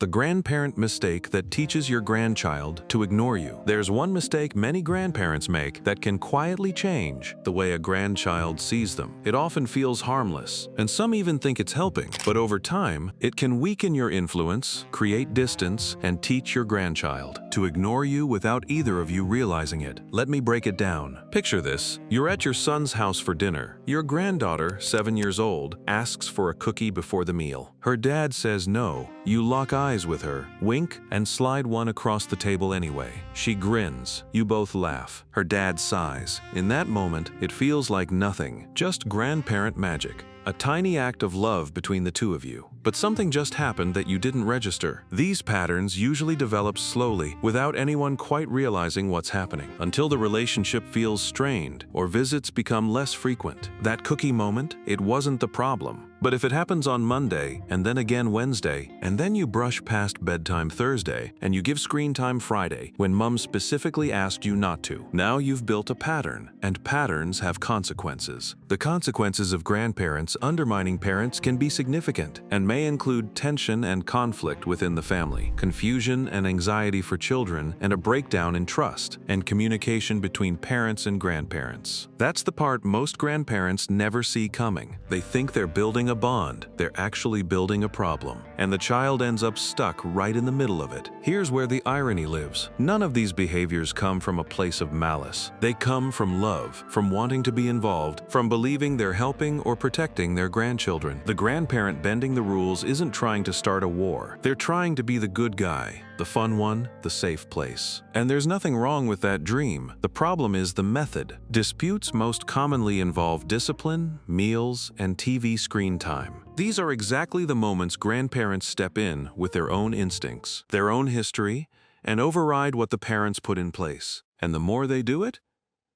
The grandparent mistake that teaches your grandchild to ignore you. There's one mistake many grandparents make that can quietly change the way a grandchild sees them. It often feels harmless, and some even think it's helping, but over time, it can weaken your influence, create distance, and teach your grandchild to ignore you without either of you realizing it. Let me break it down. Picture this. You're at your son's house for dinner. Your granddaughter, 7 years old, asks for a cookie before the meal. Her dad says no. You lock eyes with her, wink, and slide one across the table anyway. She grins. You both laugh. Her dad sighs. In that moment, it feels like nothing, just grandparent magic. A tiny act of love between the two of you. But something just happened that you didn't register. These patterns usually develop slowly, without anyone quite realizing what's happening, until the relationship feels strained or visits become less frequent. That cookie moment, it wasn't the problem. But if it happens on Monday, and then again Wednesday, and then you brush past bedtime Thursday, and you give screen time Friday, when mom specifically asked you not to, now you've built a pattern, and patterns have consequences. The consequences of grandparents undermining parents can be significant, and may include tension and conflict within the family, confusion and anxiety for children, and a breakdown in trust and communication between parents and grandparents. That's the part most grandparents never see coming. They think they're building a bond, they're actually building a problem, and the child ends up stuck right in the middle of it. Here's where the irony lives. None of these behaviors come from a place of malice. They come from love, from wanting to be involved, from believing they're helping or protecting their grandchildren. The grandparent bending the rules isn't trying to start a war. They're trying to be the good guy, the fun one, the safe place. And there's nothing wrong with that dream. The problem is the method. Disputes most commonly involve discipline, meals, and TV screen time. These are exactly the moments grandparents step in with their own instincts, their own history, and override what the parents put in place. And the more they do it,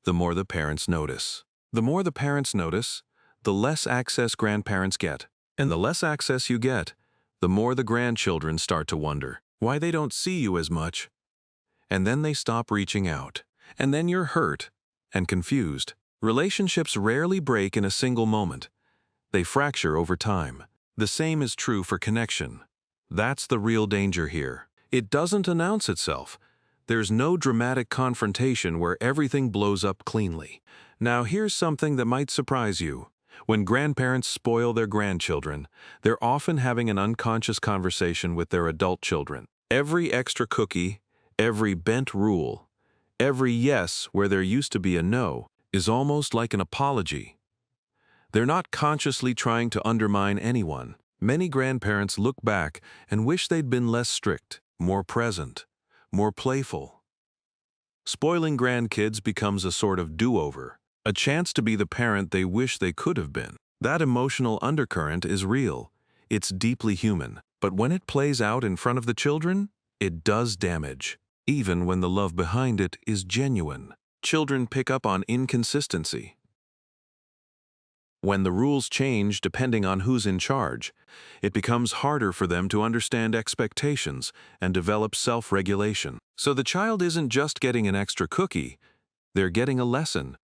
the more the parents notice. The more the parents notice, the less access grandparents get. And the less access you get, the more the grandchildren start to wonder why they don't see you as much. And then they stop reaching out. And then you're hurt and confused. Relationships rarely break in a single moment. They fracture over time. The same is true for connection. That's the real danger here. It doesn't announce itself. There's no dramatic confrontation where everything blows up cleanly. Now here's something that might surprise you. When grandparents spoil their grandchildren, they're often having an unconscious conversation with their adult children. Every extra cookie, every bent rule, every yes where there used to be a no, is almost like an apology. They're not consciously trying to undermine anyone. Many grandparents look back and wish they'd been less strict, more present, more playful. Spoiling grandkids becomes a sort of do-over, a chance to be the parent they wish they could have been. That emotional undercurrent is real. It's deeply human. But when it plays out in front of the children, it does damage, even when the love behind it is genuine. Children pick up on inconsistency. When the rules change depending on who's in charge, it becomes harder for them to understand expectations and develop self-regulation. So the child isn't just getting an extra cookie, they're getting a lesson.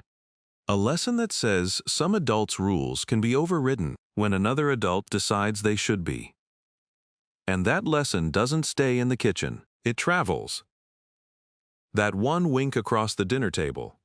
A lesson that says some adults' rules can be overridden when another adult decides they should be. And that lesson doesn't stay in the kitchen, it travels. That one wink across the dinner table.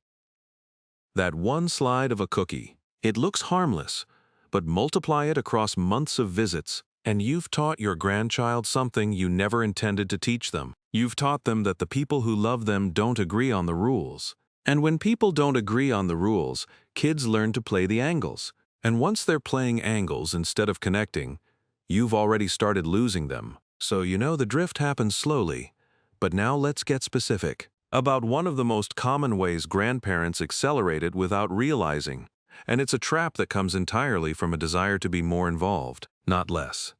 That one slide of a cookie. It looks harmless, but multiply it across months of visits, and you've taught your grandchild something you never intended to teach them. You've taught them that the people who love them don't agree on the rules. And when people don't agree on the rules, kids learn to play the angles. And once they're playing angles instead of connecting, you've already started losing them. So you know the drift happens slowly. But now let's get specific about one of the most common ways grandparents accelerate it without realizing. And it's a trap that comes entirely from a desire to be more involved, not less.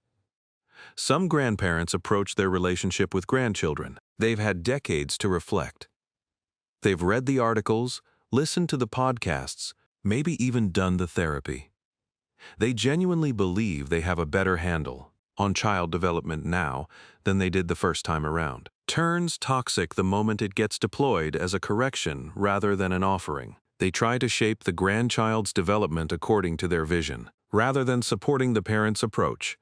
Some grandparents approach their relationship with grandchildren. They've had decades to reflect. They've read the articles, listened to the podcasts, maybe even done the therapy. They genuinely believe they have a better handle on child development now than they did the first time around. Turns toxic the moment it gets deployed as a correction rather than an offering. They try to shape the grandchild's development according to their vision, rather than supporting the parent's approach.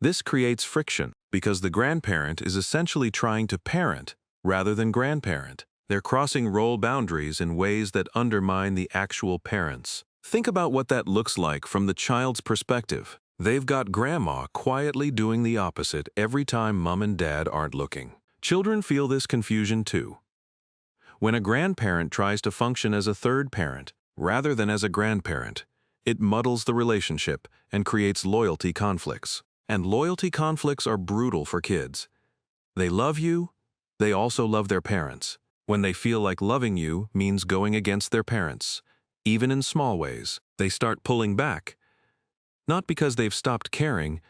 This creates friction. because the grandparent is essentially trying to parent rather than grandparent. They're crossing role boundaries in ways that undermine the actual parents. Think about what that looks like from the child's perspective. They've got grandma quietly doing the opposite every time mom and dad aren't looking. Children feel this confusion too. When a grandparent tries to function as a third parent rather than as a grandparent, it muddles the relationship and creates loyalty conflicts. And loyalty conflicts are brutal for kids. They love you, they also love their parents. When they feel like loving you means going against their parents, even in small ways, they start pulling back. Not because they've stopped caring,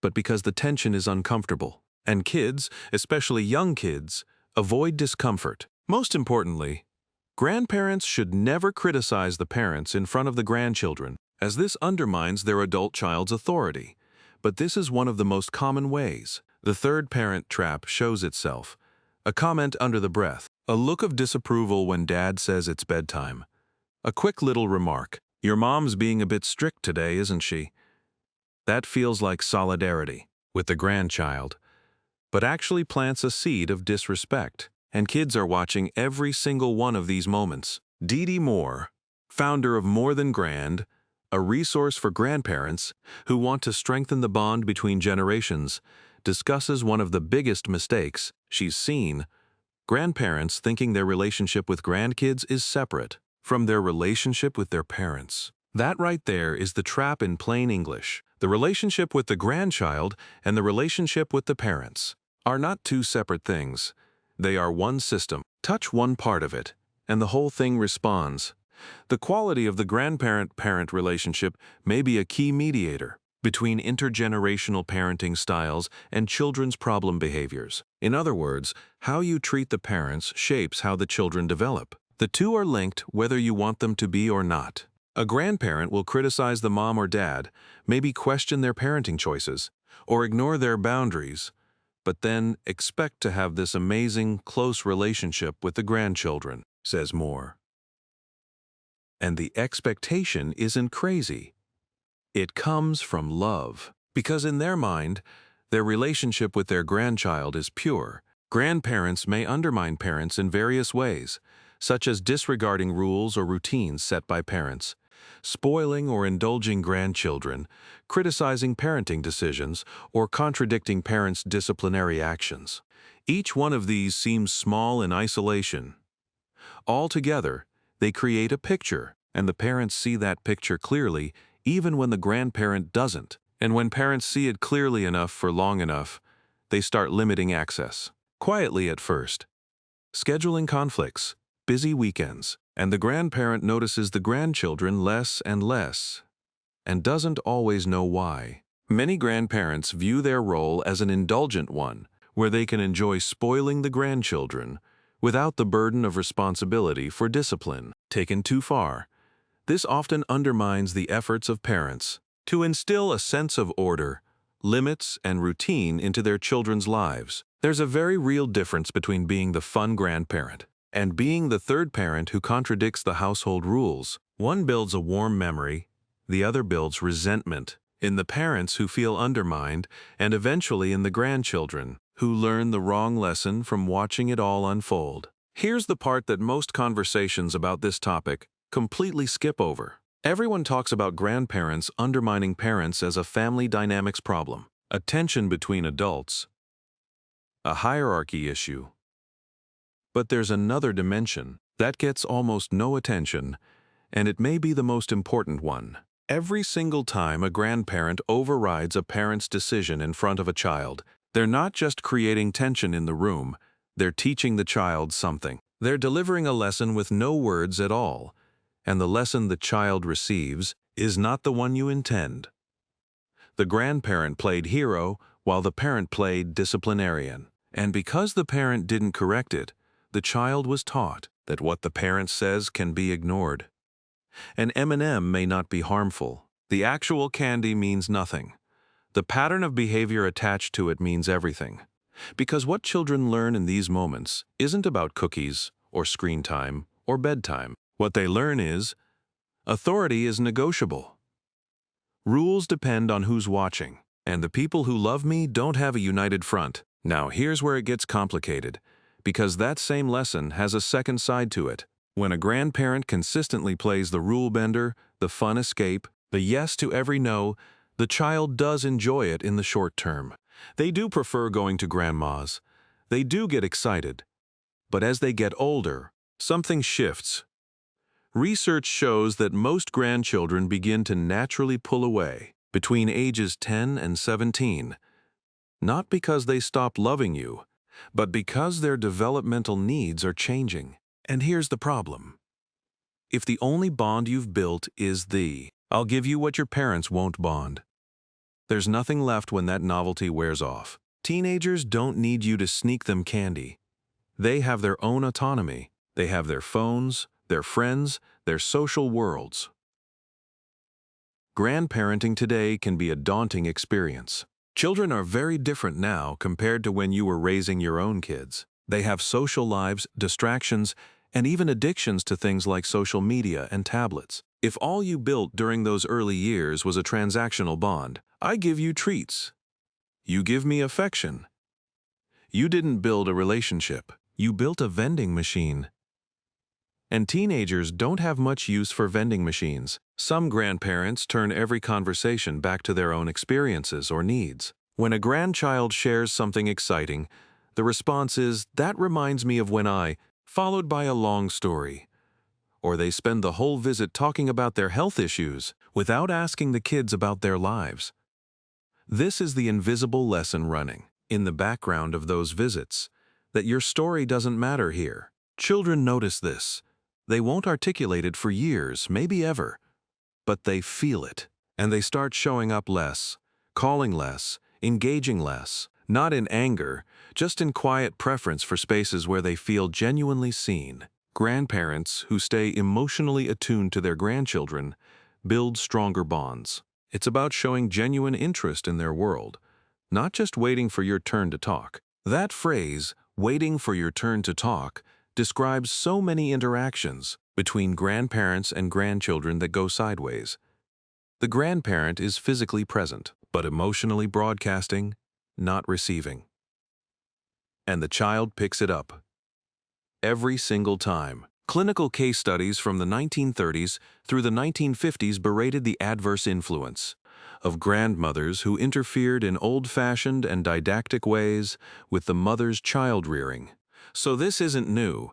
but because the tension is uncomfortable. And kids, especially young kids, avoid discomfort. Most importantly, grandparents should never criticize the parents in front of the grandchildren, as this undermines their adult child's authority. But this is one of the most common ways. The third parent trap shows itself. A comment under the breath, a look of disapproval when dad says it's bedtime, a quick little remark, "Your mom's being a bit strict today, isn't she?" That feels like solidarity with the grandchild, but actually plants a seed of disrespect. And kids are watching every single one of these moments. Dee Dee Moore, founder of More Than Grand, a resource for grandparents who want to strengthen the bond between generations, discusses one of the biggest mistakes she's seen: grandparents thinking their relationship with grandkids is separate from their relationship with their parents. That right there is the trap in plain English. The relationship with the grandchild and the relationship with the parents are not two separate things. They are one system. Touch one part of it, and the whole thing responds. The quality of the grandparent-parent relationship may be a key mediator between intergenerational parenting styles and children's problem behaviors. In other words, how you treat the parents shapes how the children develop. The two are linked whether you want them to be or not. A grandparent will criticize the mom or dad, maybe question their parenting choices, or ignore their boundaries, but then expect to have this amazing, close relationship with the grandchildren, says Moore. And the expectation isn't crazy. It comes from love, because in their mind, their relationship with their grandchild is pure. Grandparents may undermine parents in various ways, such as disregarding rules or routines set by parents, spoiling or indulging grandchildren, criticizing parenting decisions, or contradicting parents' disciplinary actions. Each one of these seems small in isolation. Altogether, they create a picture, and the parents see that picture clearly even when the grandparent doesn't. And when parents see it clearly enough for long enough, they start limiting access. Quietly at first. Scheduling conflicts, busy weekends, and the grandparent notices the grandchildren less and less, and doesn't always know why. Many grandparents view their role as an indulgent one, where they can enjoy spoiling the grandchildren without the burden of responsibility for discipline. Taken too far, this often undermines the efforts of parents to instill a sense of order, limits, and routine into their children's lives. There's a very real difference between being the fun grandparent and being the third parent who contradicts the household rules. One builds a warm memory, the other builds resentment in the parents who feel undermined, and eventually in the grandchildren who learn the wrong lesson from watching it all unfold. Here's the part that most conversations about this topic completely skip over. Everyone talks about grandparents undermining parents as a family dynamics problem, a tension between adults, a hierarchy issue. But there's another dimension that gets almost no attention, and it may be the most important one. Every single time a grandparent overrides a parent's decision in front of a child, they're not just creating tension in the room, they're teaching the child something. They're delivering a lesson with no words at all, and the lesson the child receives is not the one you intend. The grandparent played hero while the parent played disciplinarian. And because the parent didn't correct it, the child was taught that what the parent says can be ignored. An M&M may not be harmful. The actual candy means nothing. The pattern of behavior attached to it means everything. Because what children learn in these moments isn't about cookies or screen time or bedtime. What they learn is, authority is negotiable. Rules depend on who's watching. And the people who love me don't have a united front. Now here's where it gets complicated, because that same lesson has a second side to it. When a grandparent consistently plays the rule bender, the fun escape, the yes to every no, the child does enjoy it in the short term. They do prefer going to grandma's. They do get excited. But as they get older, something shifts. Research shows that most grandchildren begin to naturally pull away between ages 10 and 17, not because they stop loving you, but because their developmental needs are changing. And here's the problem. If the only bond you've built is I'll give you what your parents won't bond, there's nothing left when that novelty wears off. Teenagers don't need you to sneak them candy. They have their own autonomy. They have their phones, their friends, their social worlds. Grandparenting today can be a daunting experience. Children are very different now compared to when you were raising your own kids. They have social lives, distractions, and even addictions to things like social media and tablets. If all you built during those early years was a transactional bond, I give you treats. You give me affection. You didn't build a relationship. You built a vending machine. And teenagers don't have much use for vending machines. Some grandparents turn every conversation back to their own experiences or needs. When a grandchild shares something exciting, the response is, "That reminds me of when I," followed by a long story. Or they spend the whole visit talking about their health issues without asking the kids about their lives. This is the invisible lesson running in the background of those visits, that your story doesn't matter here. Children notice this. They won't articulate it for years, maybe ever, but they feel it, and they start showing up less, calling less, engaging less, not in anger, just in quiet preference for spaces where they feel genuinely seen. Grandparents who stay emotionally attuned to their grandchildren build stronger bonds. It's about showing genuine interest in their world, not just waiting for your turn to talk. That phrase, waiting for your turn to talk, describes so many interactions between grandparents and grandchildren that go sideways. The grandparent is physically present, but emotionally broadcasting, not receiving. And the child picks it up. Every single time. Clinical case studies from the 1930s through the 1950s berated the adverse influence of grandmothers who interfered in old-fashioned and didactic ways with the mother's child rearing. So this isn't new.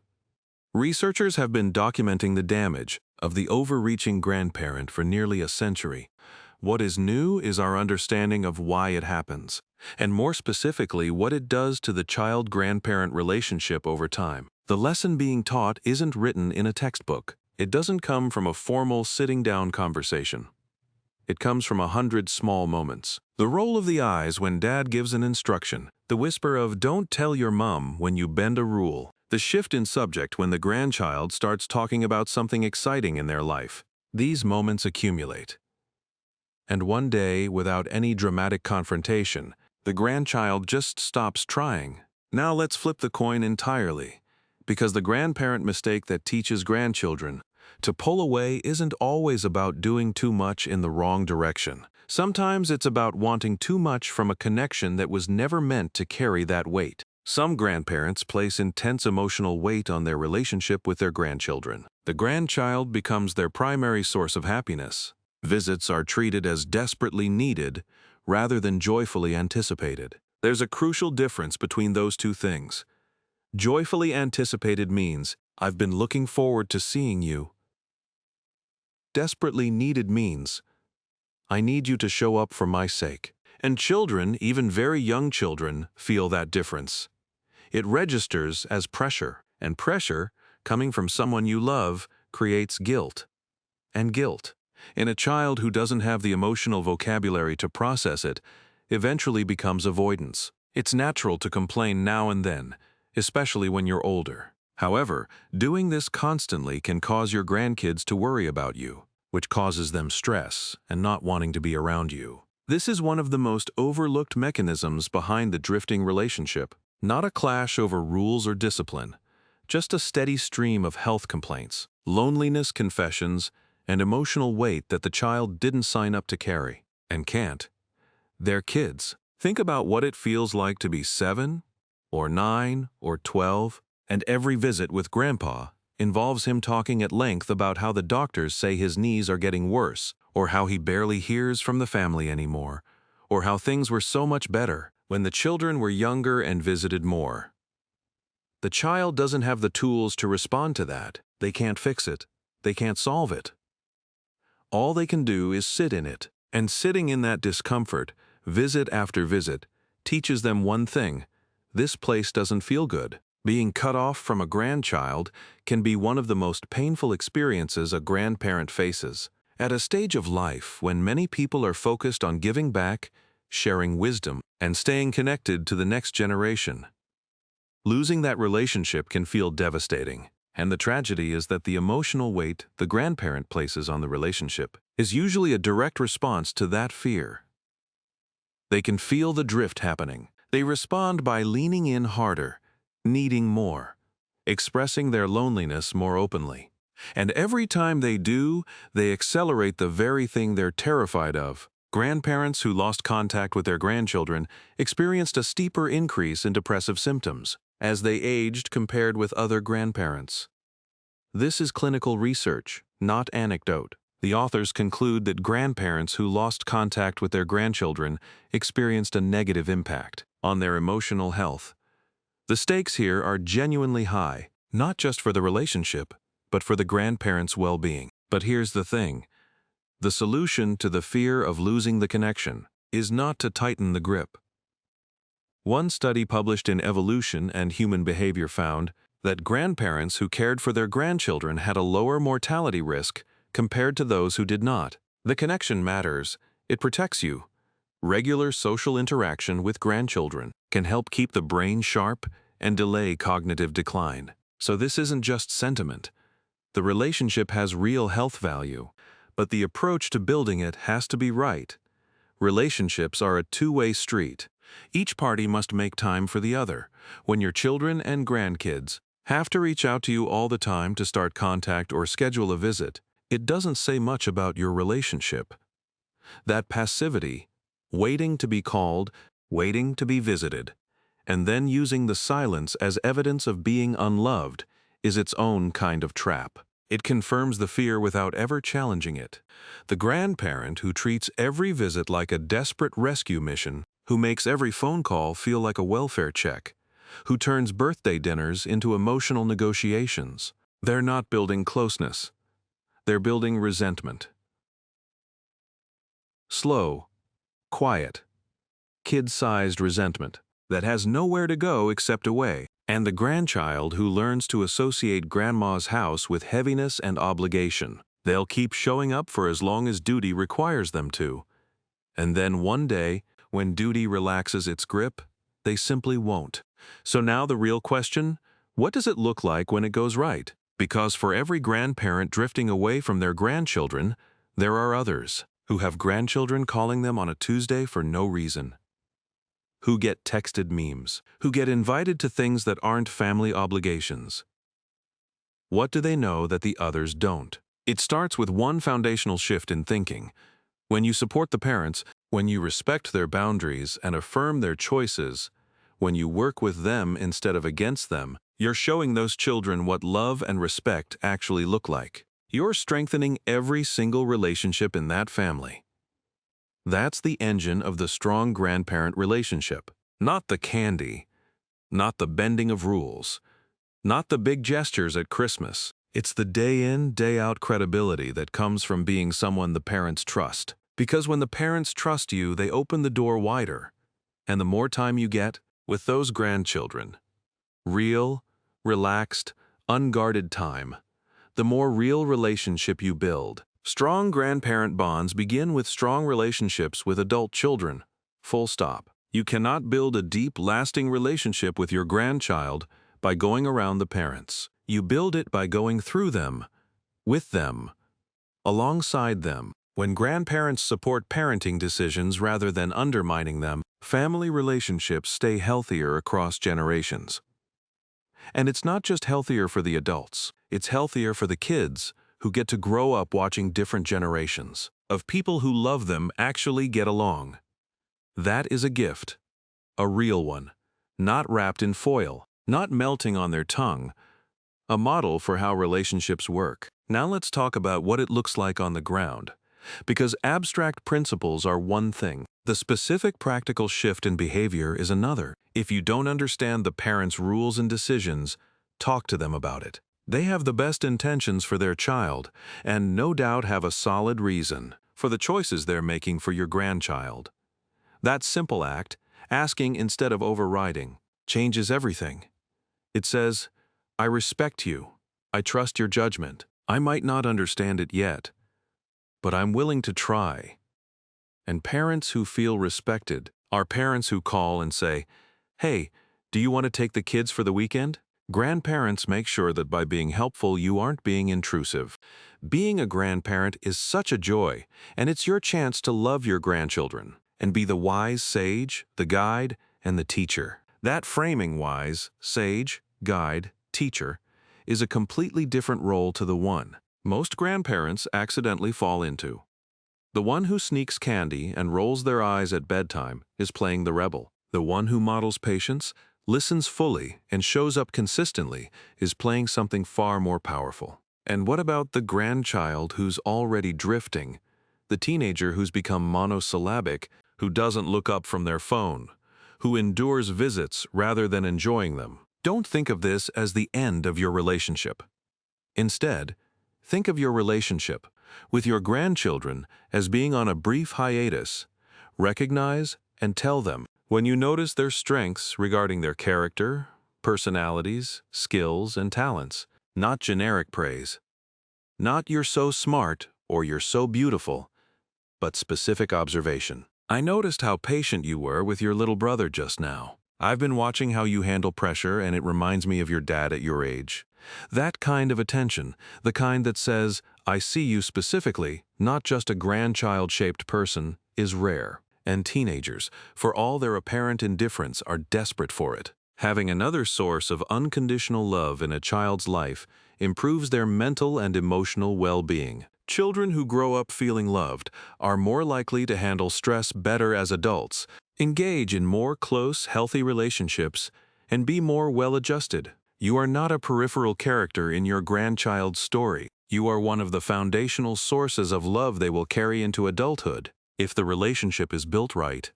Researchers have been documenting the damage of the overreaching grandparent for nearly a century. What is new is our understanding of why it happens, and more specifically, what it does to the child-grandparent relationship over time. The lesson being taught isn't written in a textbook. It doesn't come from a formal sitting-down conversation. It comes from 100 small moments. The roll of the eyes when dad gives an instruction, the whisper of "don't tell your mom" when you bend a rule, the shift in subject when the grandchild starts talking about something exciting in their life. These moments accumulate. And one day, without any dramatic confrontation, the grandchild just stops trying. Now let's flip the coin entirely, because the grandparent mistake that teaches grandchildren to pull away isn't always about doing too much in the wrong direction. Sometimes it's about wanting too much from a connection that was never meant to carry that weight. Some grandparents place intense emotional weight on their relationship with their grandchildren. The grandchild becomes their primary source of happiness. Visits are treated as desperately needed rather than joyfully anticipated. There's a crucial difference between those two things. Joyfully anticipated means, "I've been looking forward to seeing you." Desperately needed means, "I need you to show up for my sake." And children, even very young children, feel that difference. It registers as pressure, and pressure, coming from someone you love, creates guilt. And guilt, in a child who doesn't have the emotional vocabulary to process it, eventually becomes avoidance. It's natural to complain now and then, especially when you're older. However, doing this constantly can cause your grandkids to worry about you, which causes them stress and not wanting to be around you. This is one of the most overlooked mechanisms behind the drifting relationship. Not a clash over rules or discipline, just a steady stream of health complaints, loneliness confessions, and emotional weight that the child didn't sign up to carry and can't. Their kids. Think about what it feels like to be 7, or 9, or 12, and every visit with Grandpa involves him talking at length about how the doctors say his knees are getting worse, or how he barely hears from the family anymore, or how things were so much better when the children were younger and visited more. The child doesn't have the tools to respond to that. They can't fix it. They can't solve it. All they can do is sit in it, and sitting in that discomfort, visit after visit, teaches them one thing: this place doesn't feel good. Being cut off from a grandchild can be one of the most painful experiences a grandparent faces. At a stage of life when many people are focused on giving back, sharing wisdom, and staying connected to the next generation, losing that relationship can feel devastating. And the tragedy is that the emotional weight the grandparent places on the relationship is usually a direct response to that fear. They can feel the drift happening. They respond by leaning in harder, needing more, expressing their loneliness more openly. And every time they do, they accelerate the very thing they're terrified of. Grandparents who lost contact with their grandchildren experienced a steeper increase in depressive symptoms as they aged compared with other grandparents. This is clinical research, not anecdote. The authors conclude that grandparents who lost contact with their grandchildren experienced a negative impact on their emotional health. The stakes here are genuinely high, not just for the relationship, but for the grandparents' well-being. But here's the thing: the solution to the fear of losing the connection is not to tighten the grip. One study published in Evolution and Human Behavior found that grandparents who cared for their grandchildren had a lower mortality risk compared to those who did not. The connection matters. It protects you. Regular social interaction with grandchildren can help keep the brain sharp and delay cognitive decline. So this isn't just sentiment. The relationship has real health value, but the approach to building it has to be right. Relationships are a two-way street. Each party must make time for the other. When your children and grandkids have to reach out to you all the time to start contact or schedule a visit, it doesn't say much about your relationship. That passivity, waiting to be called, waiting to be visited, and then using the silence as evidence of being unloved, is its own kind of trap. It confirms the fear without ever challenging it. The grandparent who treats every visit like a desperate rescue mission, who makes every phone call feel like a welfare check, who turns birthday dinners into emotional negotiations. They're not building closeness. They're building resentment. Slow, quiet, kid-sized resentment that has nowhere to go except away. And the grandchild who learns to associate grandma's house with heaviness and obligation. They'll keep showing up for as long as duty requires them to. And then one day, when duty relaxes its grip, they simply won't. So now the real question: what does it look like when it goes right? Because for every grandparent drifting away from their grandchildren, there are others who have grandchildren calling them on a Tuesday for no reason, who get texted memes, who get invited to things that aren't family obligations. What do they know that the others don't? It starts with one foundational shift in thinking. When you support the parents, when you respect their boundaries and affirm their choices, when you work with them instead of against them, you're showing those children what love and respect actually look like. You're strengthening every single relationship in that family. That's the engine of the strong grandparent relationship. Not the candy, not the bending of rules, not the big gestures at Christmas. It's the day-in, day-out credibility that comes from being someone the parents trust. Because when the parents trust you, they open the door wider. And the more time you get with those grandchildren, real, relaxed, unguarded time, the more real relationship you build. Strong grandparent bonds begin with strong relationships with adult children. Full stop. You cannot build a deep, lasting relationship with your grandchild by going around the parents. You build it by going through them, with them, alongside them. When grandparents support parenting decisions rather than undermining them, family relationships stay healthier across generations. And it's not just healthier for the adults, it's healthier for the kids who get to grow up watching different generations of people who love them actually get along. That is a gift, a real one, not wrapped in foil, not melting on their tongue, a model for how relationships work. Now let's talk about what it looks like on the ground. Because abstract principles are one thing, the specific practical shift in behavior is another. If you don't understand the parents' rules and decisions, talk to them about it. They have the best intentions for their child, and no doubt have a solid reason for the choices they're making for your grandchild. That simple act, asking instead of overriding, changes everything. It says, I respect you. I trust your judgment. I might not understand it yet, but I'm willing to try. And parents who feel respected are parents who call and say, hey, do you want to take the kids for the weekend? Grandparents make sure that by being helpful, you aren't being intrusive. Being a grandparent is such a joy, and it's your chance to love your grandchildren and be the wise sage, the guide, and the teacher. That framing wise, sage, guide, teacher is a completely different role to the one most grandparents accidentally fall into. The one who sneaks candy and rolls their eyes at bedtime is playing the rebel. The one who models patience, listens fully, and shows up consistently is playing something far more powerful. And what about the grandchild who's already drifting? The teenager who's become monosyllabic, who doesn't look up from their phone, who endures visits rather than enjoying them. Don't think of this as the end of your relationship. Instead, think of your relationship with your grandchildren as being on a brief hiatus. Recognize and tell them when you notice their strengths regarding their character, personalities, skills, and talents, not generic praise. Not you're so smart or you're so beautiful, but specific observation. I noticed how patient you were with your little brother just now. I've been watching how you handle pressure, and it reminds me of your dad at your age. That kind of attention, the kind that says, I see you specifically, not just a grandchild-shaped person, is rare. And teenagers, for all their apparent indifference, are desperate for it. Having another source of unconditional love in a child's life improves their mental and emotional well-being. Children who grow up feeling loved are more likely to handle stress better as adults, engage in more close, healthy relationships, and be more well-adjusted. You are not a peripheral character in your grandchild's story. You are one of the foundational sources of love they will carry into adulthood, if the relationship is built right.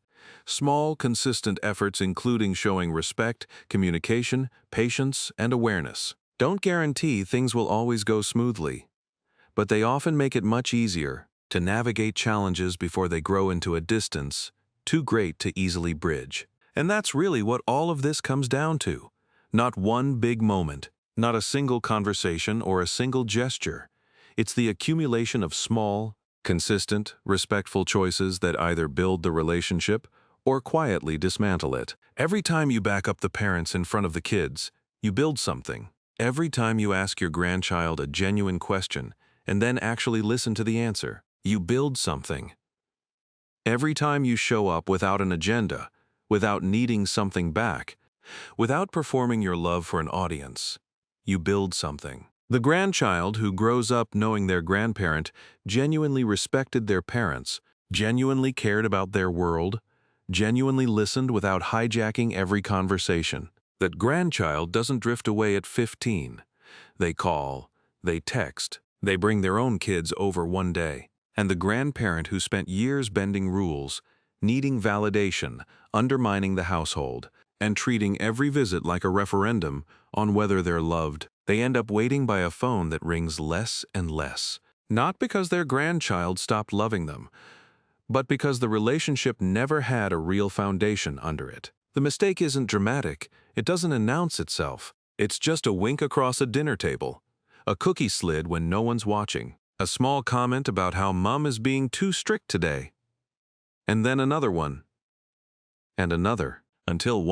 Small, consistent efforts including showing respect, communication, patience, and awareness don't guarantee things will always go smoothly, but they often make it much easier to navigate challenges before they grow into a distance too great to easily bridge. And that's really what all of this comes down to. Not one big moment, not a single conversation or a single gesture. It's the accumulation of small, consistent, respectful choices that either build the relationship or quietly dismantle it. Every time you back up the parents in front of the kids, you build something. Every time you ask your grandchild a genuine question and then actually listen to the answer, you build something. Every time you show up without an agenda, without needing something back, without performing your love for an audience, you build something. The grandchild who grows up knowing their grandparent genuinely respected their parents, genuinely cared about their world, genuinely listened without hijacking every conversation. That grandchild doesn't drift away at 15. They call, they text, they bring their own kids over one day. And the grandparent who spent years bending rules, needing validation, undermining the household, and treating every visit like a referendum on whether they're loved, they end up waiting by a phone that rings less and less. Not because their grandchild stopped loving them, but because the relationship never had a real foundation under it. The mistake isn't dramatic. It doesn't announce itself. It's just a wink across a dinner table, a cookie slid when no one's watching, a small comment about how mom is being too strict today, and then another one, and another, until one